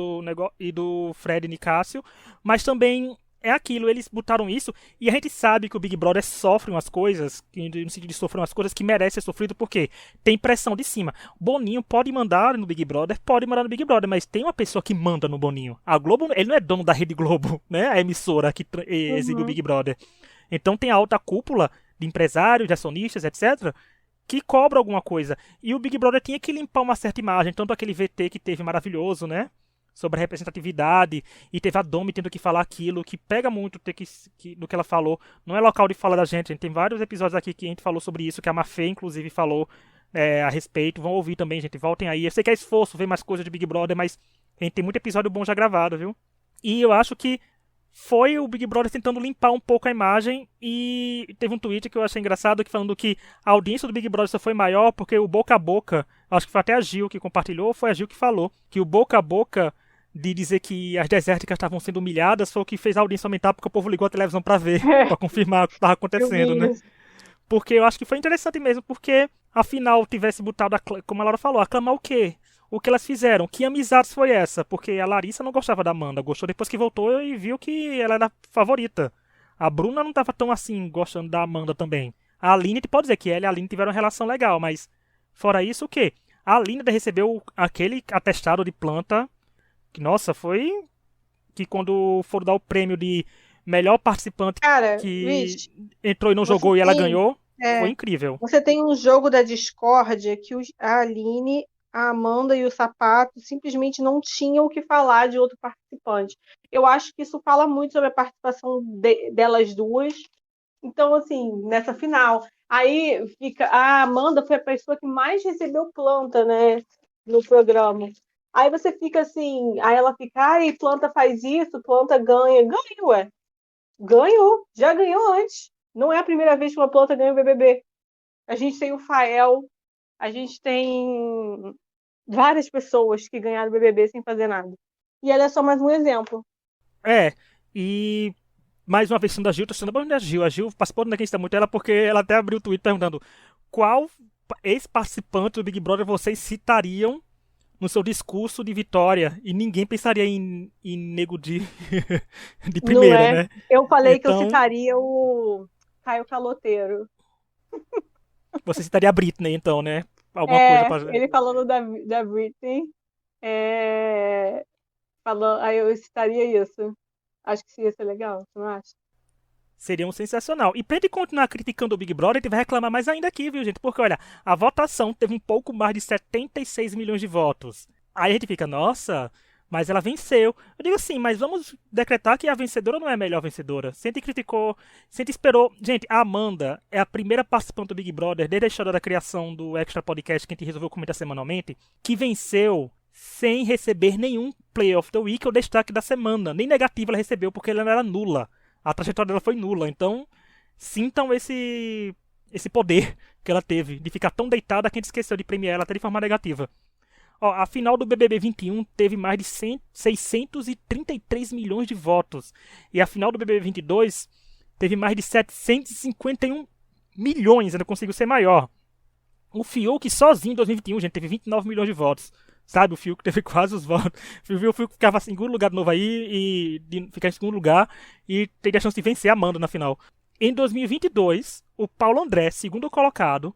e do Fred Nicásio. Mas também é aquilo, eles botaram isso. E a gente sabe que o Big Brother sofre umas coisas, no sentido de sofrer umas coisas que merecem ser sofrido, porque tem pressão de cima. Boninho pode mandar no Big Brother, pode mandar no Big Brother, mas tem uma pessoa que manda no Boninho. A Globo, ele não é dono da Rede Globo, né? A emissora que exibe o Uhum. Big Brother. Então tem a alta cúpula de empresários, de acionistas, etc., que cobra alguma coisa. E o Big Brother tinha que limpar uma certa imagem, tanto aquele VT que teve maravilhoso, né? Sobre a representatividade, e teve a Domi tendo que falar aquilo, que pega muito do que ela falou. Não é local de fala da gente, a gente tem vários episódios aqui que a gente falou sobre isso, que a Mafê, inclusive, falou a respeito. Vão ouvir também, gente, voltem aí. Eu sei que é esforço ver mais coisas de Big Brother, mas a gente tem muito episódio bom já gravado, viu? E eu acho que foi o Big Brother tentando limpar um pouco a imagem, e teve um tweet que eu achei engraçado que falando que a audiência do Big Brother só foi maior porque o boca a boca, acho que foi até a Gil que compartilhou, foi a Gil que falou, que o boca a boca de dizer que as desérticas estavam sendo humilhadas foi o que fez a audiência aumentar, porque o povo ligou a televisão pra ver, pra confirmar o que estava Eu acontecendo, vi né? isso. Porque eu acho que foi interessante mesmo, porque afinal tivesse botado, como a Laura falou, aclamar o quê? O que elas fizeram? Que amizades foi essa? Porque a Larissa não gostava da Amanda, gostou depois que voltou e viu que ela era a favorita. A Bruna não estava tão assim gostando da Amanda também. A Aline, te pode dizer que ela e a Aline tiveram uma relação legal, mas fora isso, o quê? A Aline recebeu aquele atestado de planta, que nossa, foi que quando foram dar o prêmio de melhor participante Cara, que Rich, entrou e não você jogou e ela tem, ganhou, foi é, incrível. você tem um jogo da discórdia que a Aline, a Amanda e o Sapato simplesmente não tinham o que falar de outro participante. Eu acho que isso fala muito sobre a participação delas duas. Então, assim, nessa final. Aí fica. A Amanda foi a pessoa que mais recebeu planta, né? No programa. Aí você fica assim, aí ela fica, ai, planta faz isso, planta ganha. Ganha, ué. Ganhou, já ganhou antes. Não é a primeira vez que uma planta ganha o BBB. A gente tem o Fael, a gente tem várias pessoas que ganharam o BBB sem fazer nada. E ela é só mais um exemplo. É, e mais uma vez sendo a Gil, tô sendo a Gil. A Gil participou do Quem Muito ela porque ela até abriu o tweet perguntando qual ex-participante do Big Brother vocês citariam no seu discurso de vitória, e ninguém pensaria em Nego de Não primeira, é? né? Eu falei que eu Então, citaria o Caio Caloteiro. você citaria a Britney, então, né? Alguma coisa É, para. ele falando da Britney, é, falando, aí eu citaria isso. Acho que ia ser legal, você não acha? Seria um sensacional. E pra ele continuar criticando o Big Brother, ele vai reclamar mais ainda aqui, viu, gente? Porque, olha, a votação teve um pouco mais de 76 milhões de votos. Aí a gente fica, nossa, mas ela venceu. Eu digo assim, mas vamos decretar que a vencedora não é a melhor vencedora. Se a gente criticou, se a gente esperou. Gente, a Amanda é a primeira participante do Big Brother, desde a história da criação do Extra Podcast, que a gente resolveu comentar semanalmente, que venceu sem receber nenhum Play of the Week ou destaque da semana. Nem negativo ela recebeu, porque ela não era nula. A trajetória dela foi nula. Então, sintam esse poder que ela teve de ficar tão deitada que a gente esqueceu de premiar ela até de forma negativa. Ó, a final do BBB 21 teve mais de 633 milhões de votos. E a final do BBB 22 teve mais de 751 milhões, ainda conseguiu ser maior. O Fiuk sozinho em 2021, gente, teve 29 milhões de votos. Sabe, o Fiuk teve quase os votos. O Fiuk ficava em segundo lugar de novo aí, e de ficar em segundo lugar, e teria a chance de vencer a Amanda na final. Em 2022, o Paulo André, segundo colocado,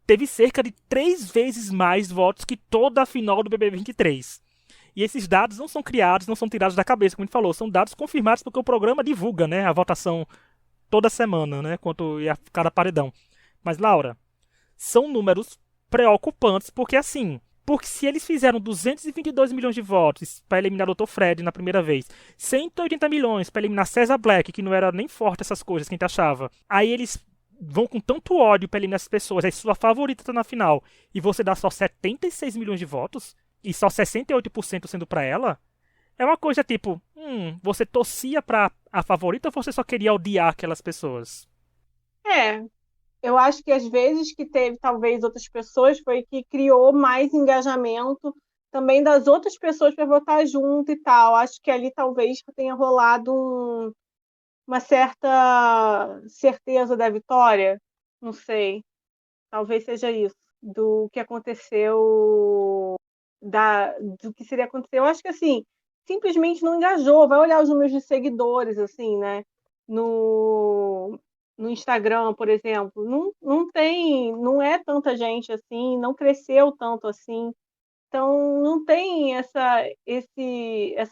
teve cerca de 3 vezes mais votos que toda a final do BBB 23. E esses dados não são criados, não são tirados da cabeça, como a gente falou, são dados confirmados porque o programa divulga, né, a votação toda semana, né, quanto ia cada paredão. Mas, Laura, são números preocupantes, porque assim, porque se eles fizeram 222 milhões de votos para eliminar o Dr. Fred na primeira vez, 180 milhões para eliminar César Black, que não era nem forte essas coisas que a gente achava, aí eles vão com tanto ódio para eliminar as pessoas, aí sua favorita tá na final, e você dá só 76 milhões de votos, e só 68% sendo para ela, é uma coisa tipo, você torcia pra a favorita ou você só queria odiar aquelas pessoas? É, eu acho que às vezes que teve talvez outras pessoas foi que criou mais engajamento também das outras pessoas para votar junto e tal. Acho que ali talvez tenha rolado uma certa certeza da vitória. Não sei. Talvez seja isso. Do que aconteceu. Do que seria acontecer. Eu acho que assim, simplesmente não engajou. Vai olhar os números de seguidores, assim, né? No, no Instagram, por exemplo. Não tem, não é tanta gente assim, não cresceu tanto assim. Então, não tem essa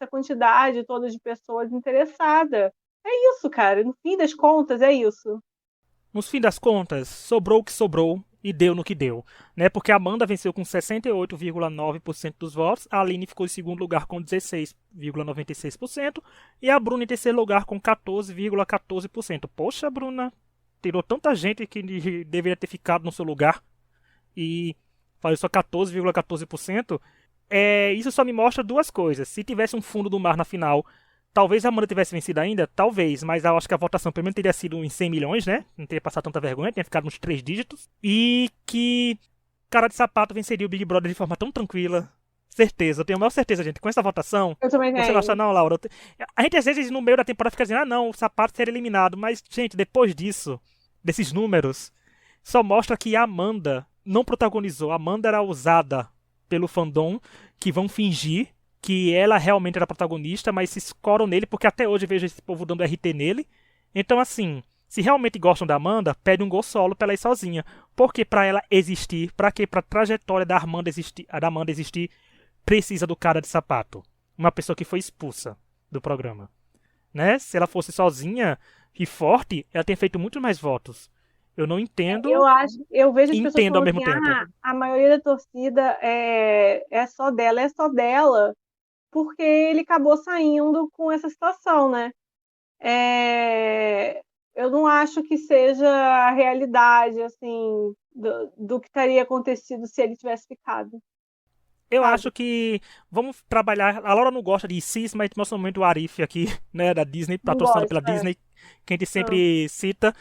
quantidade toda de pessoas interessadas. É isso, cara. No fim das contas, é isso. No fim das contas, sobrou o que sobrou e deu no que deu, né? Porque a Amanda venceu com 68,9% dos votos, a Aline ficou em segundo lugar com 16,96% e a Bruna em terceiro lugar com 14,14%. Poxa, Bruna, tirou tanta gente que deveria ter ficado no seu lugar e faz só 14,14%. Isso só me mostra duas coisas. Se tivesse um fundo do mar na final, talvez a Amanda tivesse vencido ainda, talvez, mas eu acho que a votação pelo menos teria sido em 100 milhões, né? Não teria passado tanta vergonha, teria ficado nos 3 dígitos. E que Cara de Sapato venceria o Big Brother de forma tão tranquila. Certeza, eu tenho a maior certeza, gente. Com essa votação, Eu também você não acha, tenho. não, Laura? A gente às vezes no meio da temporada fica dizendo, ah, não, o Sapato seria eliminado. Mas, gente, depois disso, desses números, só mostra que a Amanda não protagonizou. A Amanda era usada pelo fandom, que vão fingir que ela realmente era protagonista, mas se escoram nele, porque até hoje eu vejo esse povo dando RT nele. Então, assim, se realmente gostam da Amanda, pede um gol solo pra ela ir sozinha. Porque pra ela existir, pra quê? Pra trajetória da Amanda existir, precisa do cara de sapato. Uma pessoa que foi expulsa do programa. Né? Se ela fosse sozinha e forte, ela teria feito muito mais votos. Eu não entendo Eu vejo e as pessoas entendo ao falando mesmo assim, tempo. a maioria da torcida é só dela, porque ele acabou saindo com essa situação, né? É, eu não acho que seja a realidade, assim, do que teria acontecido se ele tivesse ficado, Eu acho sabe? que vamos trabalhar. A Laura não gosta de Cis, mas nosso momento Arif aqui, né, da Disney, Não patrocinado gosto, pela é. Disney, que a gente Ah, sempre cita.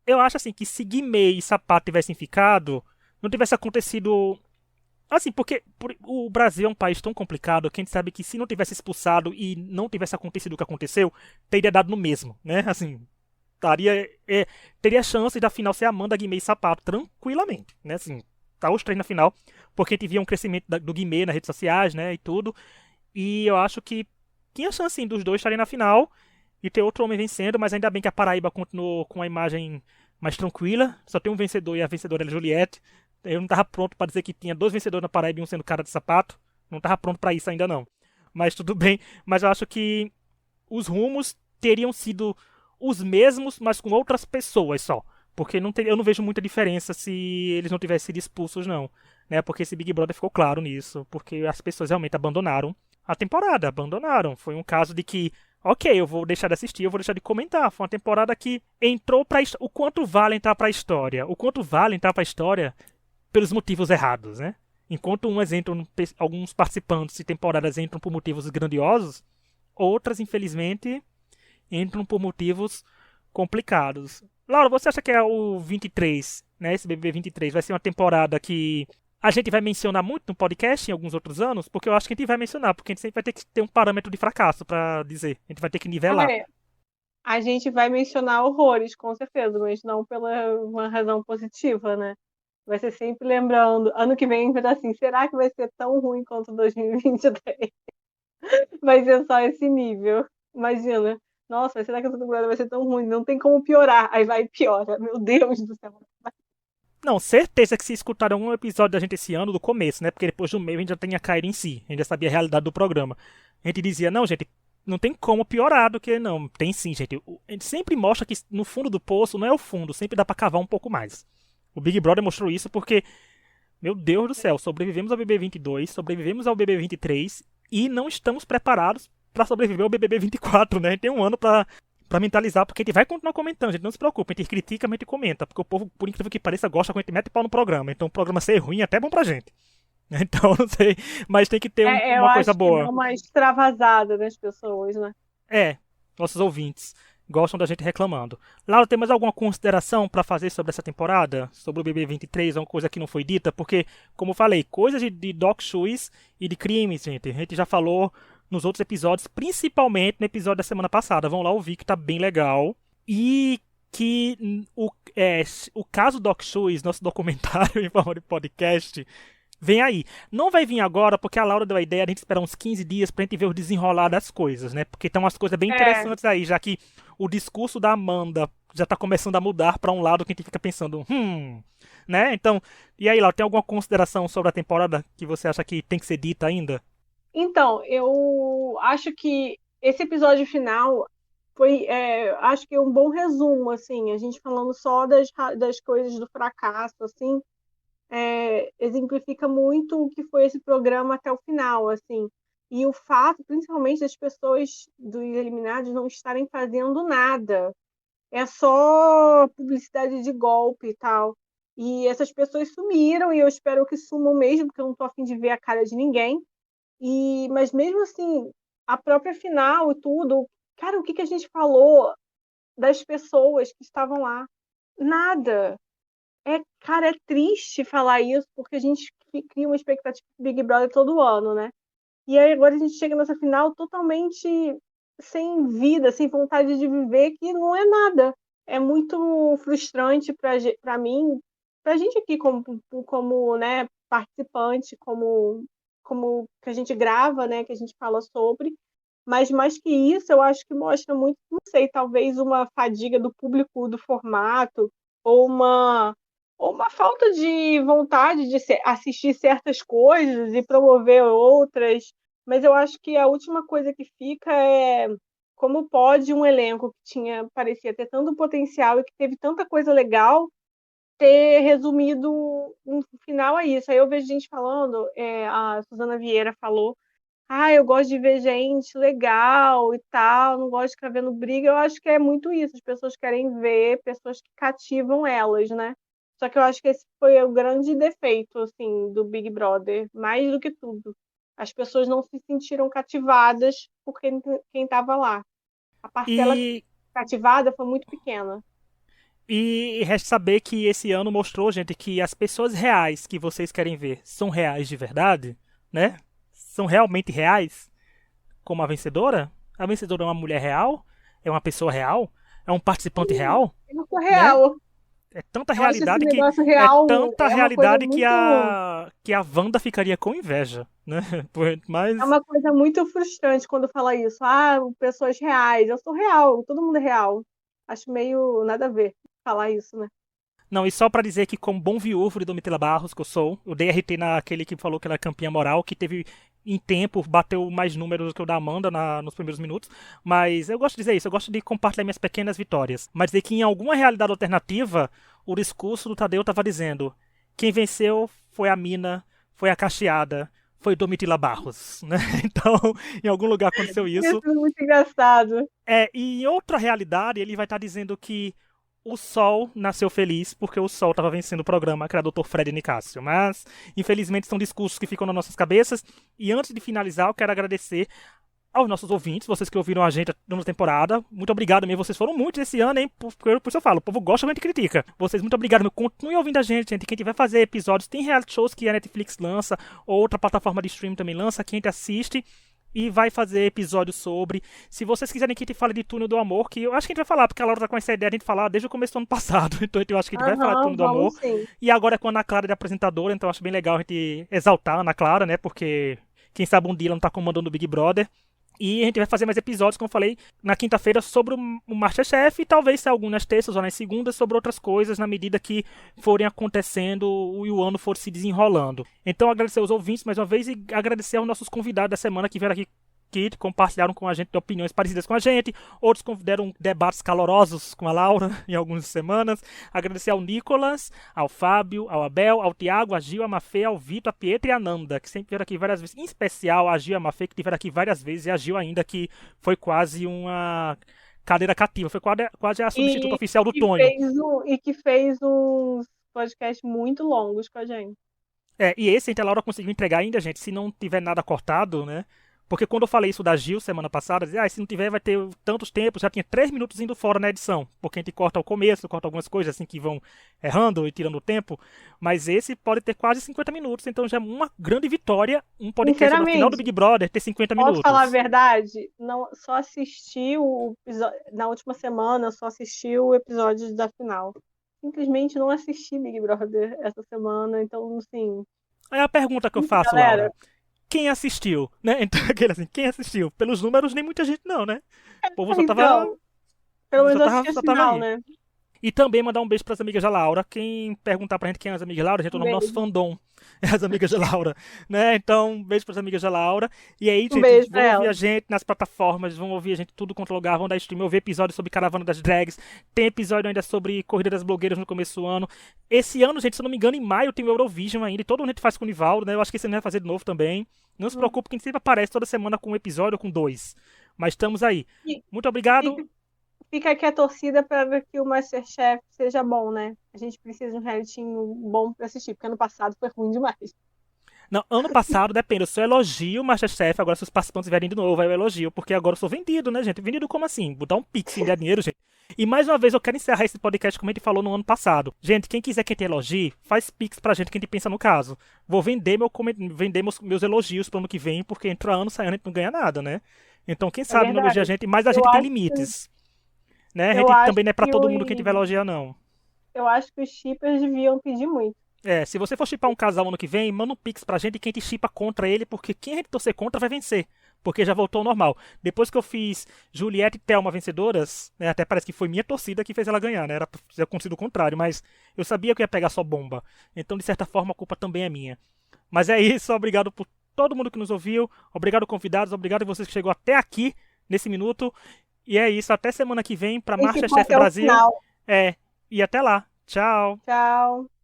Eu acho assim que se Guimê e Sapato tivessem ficado, não tivesse acontecido. Assim, porque o Brasil é um país tão complicado que a gente sabe que se não tivesse expulsado e não tivesse acontecido o que aconteceu, teria dado no mesmo, né? Assim, teria chance da final ser Amanda, Guimê e Sapato, tranquilamente, né? Assim, tá os três na final, porque a gente via um crescimento do Guimê nas redes sociais, né, e tudo, e eu acho que tinha chance, sim, dos dois estarem na final e ter outro homem vencendo, mas ainda bem que a Paraíba continuou com a imagem mais tranquila, só tem um vencedor e a vencedora é a Juliette. Eu não tava pronto para dizer que tinha dois vencedores na Paraíba e um sendo cara de sapato, não tava pronto para isso ainda não. Mas tudo bem, mas eu acho que os rumos teriam sido os mesmos, mas com outras pessoas só. Porque eu não vejo muita diferença se eles não tivessem sido expulsos, não. Né? Porque esse Big Brother ficou claro nisso. Porque as pessoas realmente abandonaram a temporada. Abandonaram. Foi um caso de que, ok, eu vou deixar de assistir, eu vou deixar de comentar. Foi uma temporada que entrou pra. O quanto vale entrar pra história? O quanto vale entrar pra história pelos motivos errados, né? Enquanto alguns participantes de temporadas entram por motivos grandiosos, outras, infelizmente, entram por motivos complicados. Laura, você acha que é o 23, né? Esse BBB 23 vai ser uma temporada que a gente vai mencionar muito no podcast em alguns outros anos? Porque eu acho que a gente vai mencionar, porque a gente sempre vai ter que ter um parâmetro de fracasso pra dizer. A gente vai ter que nivelar. a gente vai mencionar horrores, com certeza, mas não pela uma razão positiva, né? Vai ser sempre lembrando. Ano que vem vai estar assim, será que vai ser tão ruim quanto 2023? Vai ser só esse nível. Imagina. Nossa, será que essa temporada vai ser tão ruim? Não tem como piorar. Aí vai e piora. Meu Deus do céu. Não, certeza que se escutaram um episódio da gente esse ano, do começo, né? Porque depois do meio a gente já tinha caído em si. A gente já sabia a realidade do programa. A gente dizia, não, gente, não tem como piorar do que não. Tem sim, gente. A gente sempre mostra que no fundo do poço não é o fundo, sempre dá pra cavar um pouco mais. O Big Brother mostrou isso porque, meu Deus do céu, sobrevivemos ao BBB 22, sobrevivemos ao BBB 23 e não estamos preparados pra sobreviver ao BBB 24, né? A gente tem um ano pra mentalizar, porque a gente vai continuar comentando, gente, não se preocupe, a gente critica, a gente comenta, porque o povo, por incrível que pareça, gosta quando a gente mete pau no programa, então o programa ser ruim é até bom pra gente. Então, não sei, mas tem que ter Eu uma acho coisa que boa. dá uma extravasada nas pessoas, né? Nossos ouvintes gostam da gente reclamando. Laura, tem mais alguma consideração pra fazer sobre essa temporada? Sobre o BB 23, alguma coisa que não foi dita? Porque, como eu falei, coisas de Doc Shoes e de crimes, gente. A gente já falou nos outros episódios, principalmente no episódio da semana passada. Vão lá ouvir que tá bem legal. E que o caso Doc Shoes, nosso documentário em forma de podcast, vem aí. Não vai vir agora, porque a Laura deu a ideia de a gente esperar uns 15 dias pra gente ver o desenrolar das coisas, né? Porque tem umas coisas bem interessantes aí, já que o discurso da Amanda já tá começando a mudar pra um lado que a gente fica pensando, né? Então, e aí, Laura, tem alguma consideração sobre a temporada que você acha que tem que ser dita ainda? Então, eu acho que esse episódio final foi, acho que é um bom resumo, assim, a gente falando só das coisas do fracasso, assim, exemplifica muito o que foi esse programa até o final, assim. E o fato, principalmente, das pessoas dos eliminados não estarem fazendo nada. É só publicidade de golpe e tal. E essas pessoas sumiram, e eu espero que sumam mesmo, porque eu não tô a fim de ver a cara de ninguém. Mas mesmo assim, a própria final e tudo, cara, o que a gente falou das pessoas que estavam lá? Nada. Cara, é triste falar isso, porque a gente cria uma expectativa de Big Brother todo ano, né? E aí agora a gente chega nessa final totalmente sem vida, sem vontade de viver, que não é nada. É muito frustrante para mim, pra gente aqui como né, participante, como que a gente grava, né, que a gente fala sobre. Mas mais que isso, eu acho que mostra muito, não sei, talvez uma fadiga do público do formato, ou uma falta de vontade de assistir certas coisas e promover outras. Mas eu acho que a última coisa que fica é como pode um elenco que parecia ter tanto potencial e que teve tanta coisa legal ter resumido um final a isso. Aí eu vejo gente falando, a Suzana Vieira falou, eu gosto de ver gente legal e tal, não gosto de ficar vendo briga. Eu acho que é muito isso, as pessoas querem ver pessoas que cativam elas, né? Só que eu acho que esse foi o grande defeito, assim, do Big Brother, mais do que tudo. As pessoas não se sentiram cativadas por quem estava lá. A parcela E, cativada foi muito pequena. e resta saber que esse ano mostrou, gente, que as pessoas reais que vocês querem ver são reais de verdade, né? São realmente reais, como a vencedora. A vencedora é uma mulher real, é uma pessoa real, é um participante real, Eu não sou né? real. É tanta Eu acho esse realidade que negócio real tanta é uma coisa realidade que muito. a Wanda ficaria com inveja, né? É Mas uma coisa muito frustrante quando fala isso. Pessoas reais. Eu sou real, todo mundo é real. Acho meio nada a ver falar isso, né? não, e só pra dizer que como bom viúvo de Domitila Barros, que eu sou, eu dei RT naquele que falou que ela é campeã moral, que teve em tempo, bateu mais números do que o da Amanda nos primeiros minutos, mas eu gosto de dizer isso, eu gosto de compartilhar minhas pequenas vitórias, mas dizer que em alguma realidade alternativa, o discurso do Tadeu tava dizendo, quem venceu foi a Mina, foi a Cacheada, foi Domitila Barros, né? Então, em algum lugar aconteceu Isso isso. é muito engraçado. E em outra realidade, ele vai estar dizendo que o Sol nasceu feliz porque o Sol estava vencendo o programa, que era o Dr. Fred Nicásio. Mas, infelizmente, são discursos que ficam nas nossas cabeças. E antes de finalizar, eu quero agradecer aos nossos ouvintes, vocês que ouviram a gente na temporada. Muito obrigado mesmo, vocês foram muitos esse ano, hein? Por isso eu falo, o povo gosta, a gente critica. Vocês, muito obrigado, meu. Continuem ouvindo a gente, gente. Quem tiver fazer episódios, tem reality shows que a Netflix lança, ou outra plataforma de streaming também lança, que a gente assiste e vai fazer episódios sobre. Se vocês quiserem que a gente fale de Túnel do Amor, que eu acho que a gente vai falar, porque a Laura tá com essa ideia de a gente falar desde o começo do ano passado. Então eu acho que a gente vai falar de Túnel do Amor. Vamos sim. E agora é com a Ana Clara de apresentadora, então eu acho bem legal a gente exaltar a Ana Clara, né? Porque quem sabe um dia ela não tá comandando o Big Brother. E a gente vai fazer mais episódios, como eu falei, na quinta-feira sobre o MasterChef e talvez se algum nas terças ou nas segundas sobre outras coisas na medida que forem acontecendo e o ano for se desenrolando. Então agradecer aos ouvintes mais uma vez e agradecer aos nossos convidados da semana que vieram aqui que compartilharam com a gente de opiniões parecidas com a gente, outros deram debates calorosos com a Laura em algumas semanas. Agradecer ao Nicolas, ao Fábio, ao Abel, ao Tiago, a Gil, a Mafê, ao Vitor, a Pietra e a Nanda, que sempre vieram aqui várias vezes, em especial a Gil e a Mafê, que tiveram aqui várias vezes, e a Gil ainda, que foi quase uma cadeira cativa, foi quase a substituta oficial do Tonho. E que fez uns podcasts muito longos com a gente. E esse a Laura conseguiu entregar ainda, gente, se não tiver nada cortado, né? Porque quando eu falei isso da Gil semana passada, eu dizia, se não tiver vai ter tantos tempos, já tinha 3 minutos indo fora na edição, porque a gente corta o começo, corta algumas coisas assim que vão errando e tirando o tempo, mas esse pode ter quase 50 minutos, então já é uma grande vitória, um podcast no final do Big Brother ter 50 minutos. Posso falar a verdade? Não, só assisti o episódio, na última semana, só assisti o episódio da final. Simplesmente não assisti Big Brother essa semana, então, assim... É a pergunta que eu faço, galera, Laura. Quem assistiu, né? Então, aquele assim, quem assistiu? Pelos números, nem muita gente não, né? O povo só tava... Então, pelo menos eu assisti a final, né? E também mandar um beijo pras amigas da Laura. Quem perguntar pra gente quem é as amigas da Laura, a gente, o nome do nosso fandom é as amigas da Laura, né? Então, um beijo pras amigas da Laura. E aí, gente, vão ouvir a gente nas plataformas, vão ouvir a gente tudo quanto é lugar, vão dar stream, ouvir episódios sobre Caravana das Drags, tem episódio ainda sobre Corrida das Blogueiras no começo do ano. Esse ano, gente, se eu não me engano, em maio tem o Eurovision ainda, e todo mundo a gente faz com o Nivaldo, né? Eu acho que esse ano vai fazer de novo também. Não se preocupe, que a gente sempre aparece toda semana com um episódio ou com 2. Mas estamos aí. Muito obrigado. Fica aqui a torcida para que o Masterchef seja bom, né? A gente precisa de um realitinho bom para assistir, porque ano passado foi ruim demais. Não, ano passado, depende, eu só elogio o Masterchef, agora se os participantes vierem de novo, aí eu elogio, porque agora eu sou vendido, né, gente? Vendido como assim? Botar um pix e ganhar dinheiro, gente. E mais uma vez, eu quero encerrar esse podcast como a gente falou no ano passado. Gente, quem quiser que a gente elogie, faz pix pra gente que a gente pensa no caso. Vou vender, meus elogios pro ano que vem, porque entra ano, sai ano, a gente não ganha nada, né? Então, quem sabe não elogia a gente, mas a gente tem limites. Né? A gente também não é pra todo mundo que a gente vai elogiar, não. Eu acho que os shippers deviam pedir muito. Se você for shippar um casal ano que vem, manda um pix pra gente e quem te shippa contra ele, porque quem a gente torcer contra vai vencer. Porque já voltou ao normal. Depois que eu fiz Juliette e Thelma vencedoras, né, até parece que foi minha torcida que fez ela ganhar, né? Era pra ter acontecido o contrário, mas eu sabia que eu ia pegar só bomba. Então, de certa forma, a culpa também é minha. Mas é isso, obrigado por todo mundo que nos ouviu, obrigado convidados, obrigado a vocês que chegou até aqui, nesse minuto. E é isso, até semana que vem pra MasterChef Brasil. Final. E até lá. Tchau. Tchau.